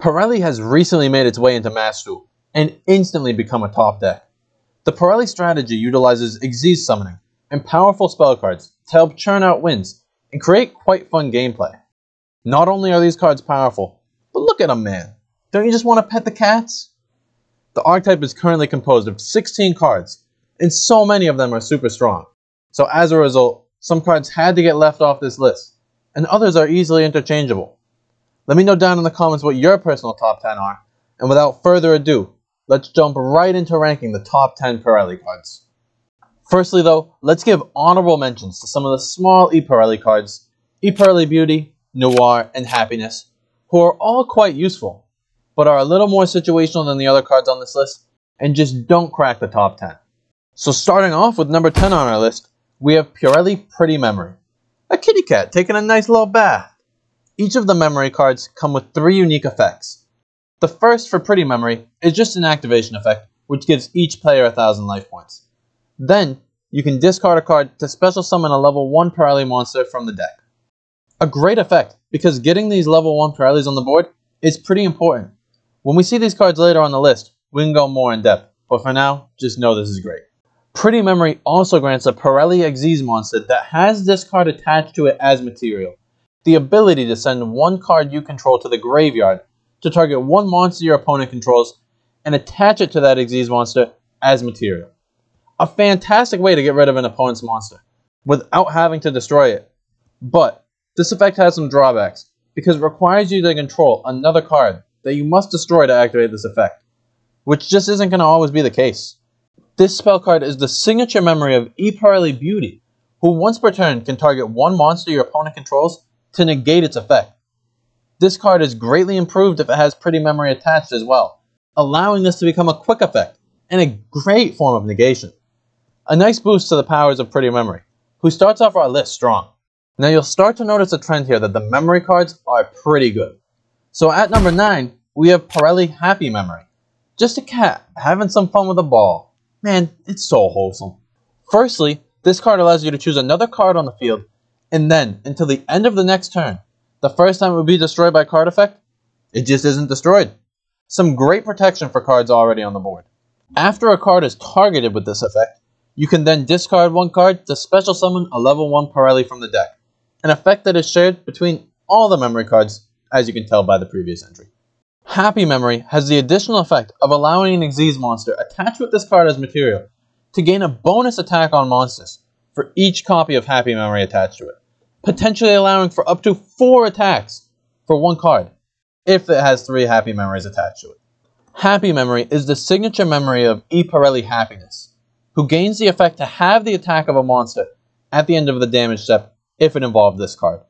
Purrely has recently made its way into Master Duel and instantly become a top deck. The Purrely strategy utilizes Xyz summoning and powerful spell cards to help churn out wins and create quite fun gameplay. Not only are these cards powerful, but look at them, man. Don't you just want to pet the cats? The archetype is currently composed of 16 cards, and so many of them are super strong. So as a result, some cards had to get left off this list, and others are easily interchangeable. Let me know down in the comments what your personal top 10 are, and without further ado, let's jump right into ranking the top 10 Purrely cards. Firstly though, let's give honorable mentions to some of the small Purrely cards, Purrely Beauty, Noir, and Happiness, who are all quite useful, but are a little more situational than the other cards on this list, and just don't crack the top 10. So starting off with number 10 on our list, we have Purrely Pretty Memory, a kitty cat taking a nice little bath. Each of the memory cards come with 3 unique effects. The first, for Pretty Memory, is just an activation effect, which gives each player 1,000 life points. Then, you can discard a card to special summon a level 1 Purrely monster from the deck. A great effect, because getting these level 1 Purrelys on the board is pretty important. When we see these cards later on the list, we can go more in depth, but for now, just know this is great. Pretty Memory also grants a Purrely Xyz monster that has this card attached to it as material, the ability to send one card you control to the graveyard to target one monster your opponent controls and attach it to that Xyz monster as material. A fantastic way to get rid of an opponent's monster without having to destroy it. But this effect has some drawbacks because it requires you to control another card that you must destroy to activate this effect, which just isn't going to always be the case. This spell card is the signature memory of Purrely Beauty, who once per turn can target one monster your opponent controls to negate its effect. This card is greatly improved if it has Pretty Memory attached as well, allowing this to become a quick effect and a great form of negation. A nice boost to the powers of Pretty Memory, who starts off our list strong. Now you'll start to notice a trend here that the memory cards are pretty good. So at number 9, we have Purrely Happy Memory. Just a cat having some fun with a ball. Man, it's so wholesome. Firstly, this card allows you to choose another card on the field, and then, until the end of the next turn, the first time it would be destroyed by card effect, it just isn't destroyed. Some great protection for cards already on the board. After a card is targeted with this effect, you can then discard one card to special summon a level 1 Purrely from the deck, an effect that is shared between all the memory cards, as you can tell by the previous entry. Happy Memory has the additional effect of allowing an Xyz monster attached with this card as material to gain a bonus attack on monsters for each copy of Happy Memory attached to it, potentially allowing for up to 4 attacks for one card, if it has 3 Happy Memories attached to it. Happy Memory is the signature memory of Purrely Happiness, who gains the effect to have the attack of a monster at the end of the damage step if it involved this card.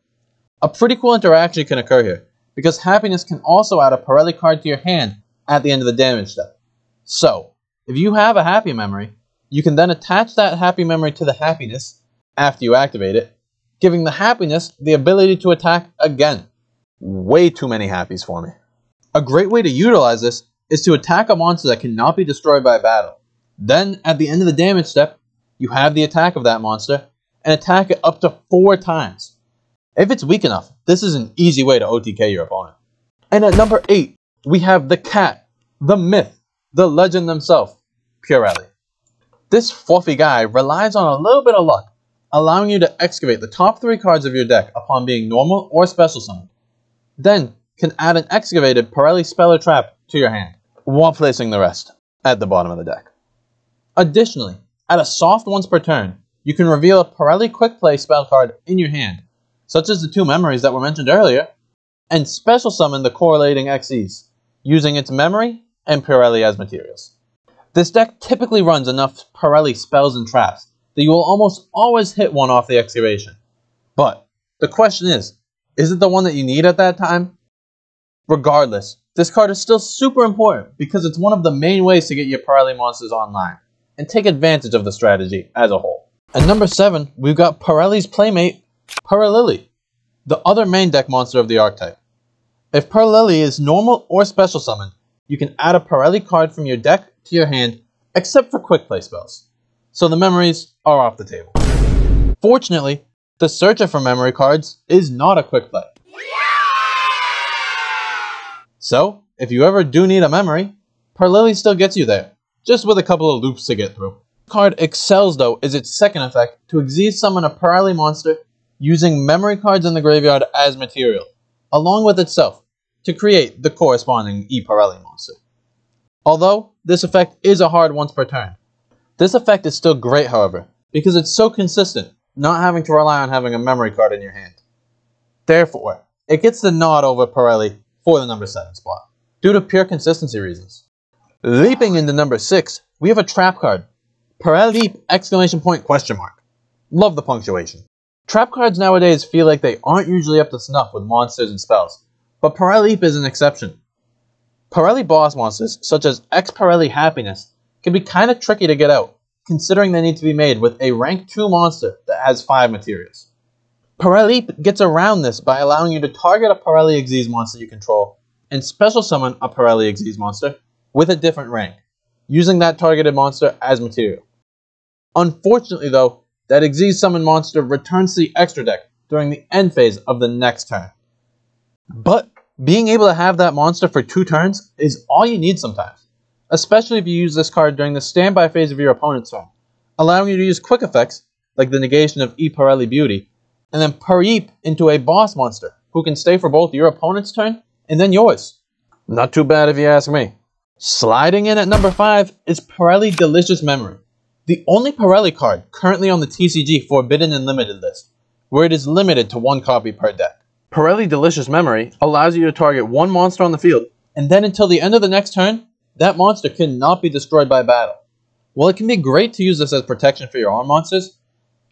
A pretty cool interaction can occur here, because Happiness can also add a Purrely card to your hand at the end of the damage step. So, if you have a Happy Memory, you can then attach that Happy Memory to the Happiness after you activate it, giving the Happiness the ability to attack again. Way too many happies for me. A great way to utilize this is to attack a monster that cannot be destroyed by battle. Then, at the end of the damage step, you have the attack of that monster and attack it up to 4 times. If it's weak enough, this is an easy way to OTK your opponent. And at number 8, we have the cat, the myth, the legend himself, Purrely. This fluffy guy relies on a little bit of luck, allowing you to excavate the top 3 cards of your deck upon being normal or special summoned. Then, can add an excavated Purrely spell or trap to your hand, while placing the rest at the bottom of the deck. Additionally, at a soft once per turn, you can reveal a Purrely quick play spell card in your hand, such as the 2 memories that were mentioned earlier, and special summon the correlating Xyz, using its memory and Purrely as materials. This deck typically runs enough Purrely spells and traps that you will almost always hit one off the excavation. But the question is it the one that you need at that time? Regardless, this card is still super important because it's one of the main ways to get your Purrely monsters online, and take advantage of the strategy as a whole. At number 7, we've got Purrely's playmate, Purrely, the other main deck monster of the archetype. If Purrely is normal or special summoned, you can add a Purrely card from your deck to your hand, except for quick play spells. So the memories are off the table. Fortunately, the searcher for memory cards is not a quick play. So, if you ever do need a memory, Purrely still gets you there, just with a couple of loops to get through. The card excels though is its second effect to Xyz summon a Purrely monster using memory cards in the graveyard as material, along with itself, to create the corresponding Purrely monster. Although, this effect is a hard once per turn. This effect is still great, however, because it's so consistent, not having to rely on having a memory card in your hand. Therefore, it gets the nod over Purrely for the number 7 spot, due to pure consistency reasons. Leaping into number 6, we have a trap card, Purrely ! Love the punctuation. Trap cards nowadays feel like they aren't usually up to snuff with monsters and spells, but Purrely is an exception. Purrely boss monsters, such as Purrely Happiness, can be kinda tricky to get out, considering they need to be made with a rank 2 monster that has 5 materials. Purrely gets around this by allowing you to target a Purrely Xyz monster you control, and special summon a Purrely Xyz monster with a different rank, using that targeted monster as material. Unfortunately though, that Xyz summon monster returns to the extra deck during the end phase of the next turn. But being able to have that monster for 2 turns is all you need sometimes, especially if you use this card during the standby phase of your opponent's turn, allowing you to use quick effects like the negation of Purrely Beauty, and then Purrely into a boss monster who can stay for both your opponent's turn and then yours. Not too bad if you ask me. Sliding in at number 5 is Purrely Delicious Memory, the only Purrely card currently on the TCG Forbidden and Limited list, where it is limited to 1 copy per deck. Purrely Delicious Memory allows you to target 1 monster on the field, and then until the end of the next turn, that monster cannot be destroyed by battle. While it can be great to use this as protection for your own monsters,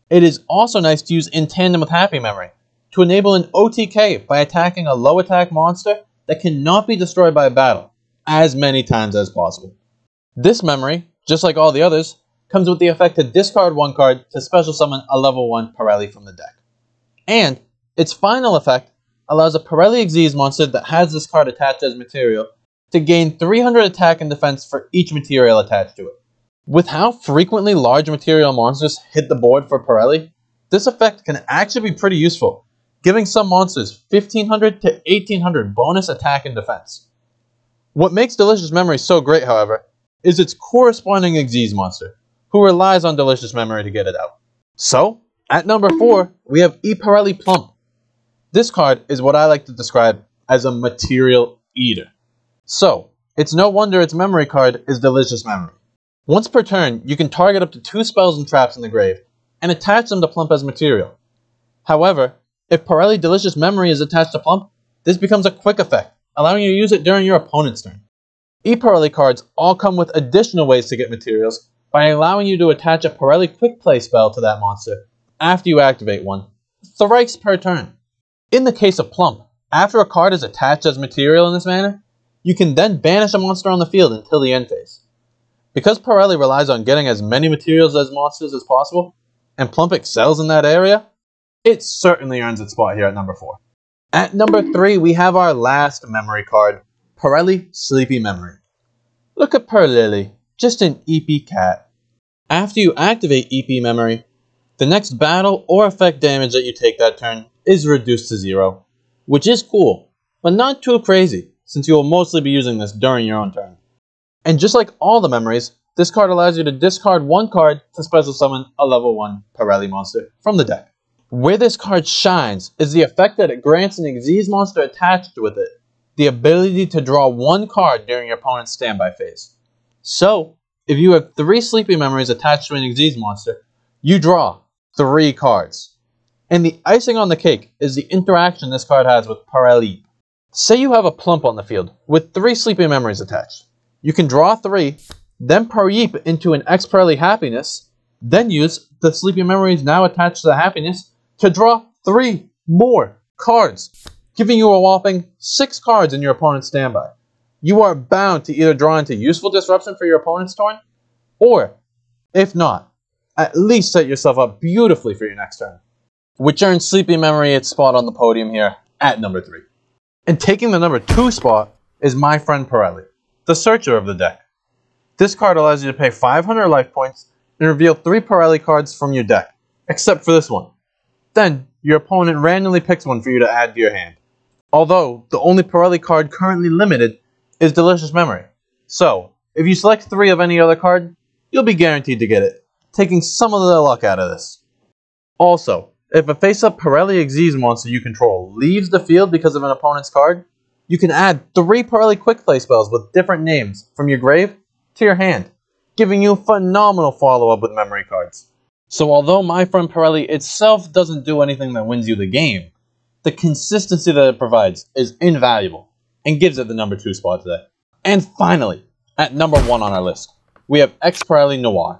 it is also nice to use in tandem with Happy Memory to enable an OTK by attacking a low attack monster that cannot be destroyed by battle as many times as possible. This memory, just like all the others, comes with the effect to discard 1 card to special summon a level 1 Purrely from the deck. And its final effect allows a Purrely Xyz monster that has this card attached as material to gain 300 attack and defense for each material attached to it. With how frequently large material monsters hit the board for Purrely, this effect can actually be pretty useful, giving some monsters 1500 to 1800 bonus attack and defense. What makes Delicious Memory so great, however, is its corresponding Xyz monster, who relies on Delicious Memory to get it out. So, at number 4, we have Purrely Plump. This card is what I like to describe as a material eater. So, it's no wonder its memory card is Delicious Memory. Once per turn, you can target up to 2 spells and traps in the grave, and attach them to Plump as material. However, if Purrely Delicious Memory is attached to Plump, this becomes a quick effect, allowing you to use it during your opponent's turn. Purrely cards all come with additional ways to get materials by allowing you to attach a Purrely Quick Play spell to that monster after you activate one, thrice per turn. In the case of Plump, after a card is attached as material in this manner, you can then banish a monster on the field until the end phase. Because Purrely relies on getting as many materials as monsters as possible, and Plump excels in that area, it certainly earns its spot here at number 4. At number 3, we have our last memory card, Purrely Sleepy Memory. Look at Purrely, just an EP cat. After you activate EP Memory, the next battle or effect damage that you take that turn is reduced to 0, which is cool, but not too crazy, since you will mostly be using this during your own turn. And just like all the memories, this card allows you to discard 1 card to special summon a level 1 Purrely monster from the deck. Where this card shines is the effect that it grants an Xyz monster attached with it the ability to draw 1 card during your opponent's standby phase. So, if you have 3 Sleepy Memories attached to an Xyz monster, you draw 3 cards. And the icing on the cake is the interaction this card has with Purrely. Say you have a Plump on the field with 3 Sleepy Memories attached. You can draw 3, then Purrely into an Purrely Happiness, then use the Sleepy Memories now attached to the Happiness to draw 3 more cards, giving you a whopping 6 cards in your opponent's standby. You are bound to either draw into useful disruption for your opponent's turn, or, if not, at least set yourself up beautifully for your next turn, which earns Sleepy Memory its spot on the podium here at number 3. And taking the number 2 spot is my friend Purrely, the Searcher of the deck. This card allows you to pay 500 life points and reveal 3 Purrely cards from your deck, except for this one. Then, your opponent randomly picks one for you to add to your hand. Although, the only Purrely card currently limited is Delicious Memory. So, if you select 3 of any other card, you'll be guaranteed to get it, taking some of the luck out of this. Also, if a face-up Purrely Xyz monster you control leaves the field because of an opponent's card, you can add 3 Purrely Quick Play spells with different names from your grave to your hand, giving you phenomenal follow-up with memory cards. So although My Friend Purrely itself doesn't do anything that wins you the game, the consistency that it provides is invaluable and gives it the number 2 spot today. And finally, at number 1 on our list, we have X Purrely Noir.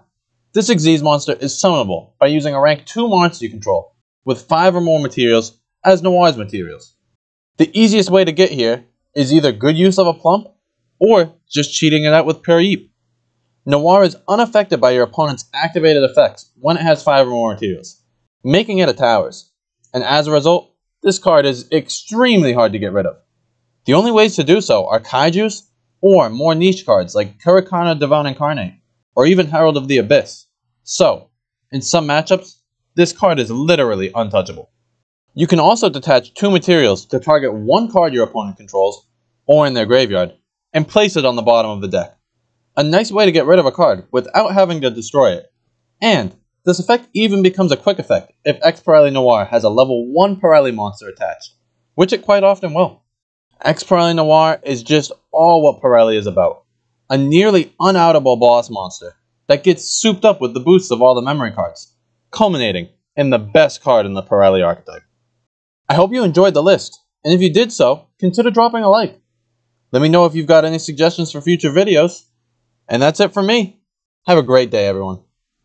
This Xyz monster is summonable by using a rank 2 monster you control, with 5 or more materials as Noir's materials. The easiest way to get here is either good use of a plump, or just cheating it out with Pure Yeep. Noir is unaffected by your opponent's activated effects when it has 5 or more materials, making it a towers, and as a result, this card is extremely hard to get rid of. The only ways to do so are Kaijus, or more niche cards like Kurikana Devon Incarnate, or even Herald of the Abyss. So, in some matchups, this card is literally untouchable. You can also detach 2 materials to target 1 card your opponent controls, or in their graveyard, and place it on the bottom of the deck. A nice way to get rid of a card without having to destroy it. And this effect even becomes a quick effect if X Purrely Noir has a level 1 Purrely monster attached, which it quite often will. X Purrely Noir is just all what Purrely is about. A nearly unoutable boss monster that gets souped up with the boosts of all the memory cards, culminating in the best card in the Purrely archetype. I hope you enjoyed the list, and if you did so, consider dropping a like. Let me know if you've got any suggestions for future videos. And that's it for me. Have a great day, everyone.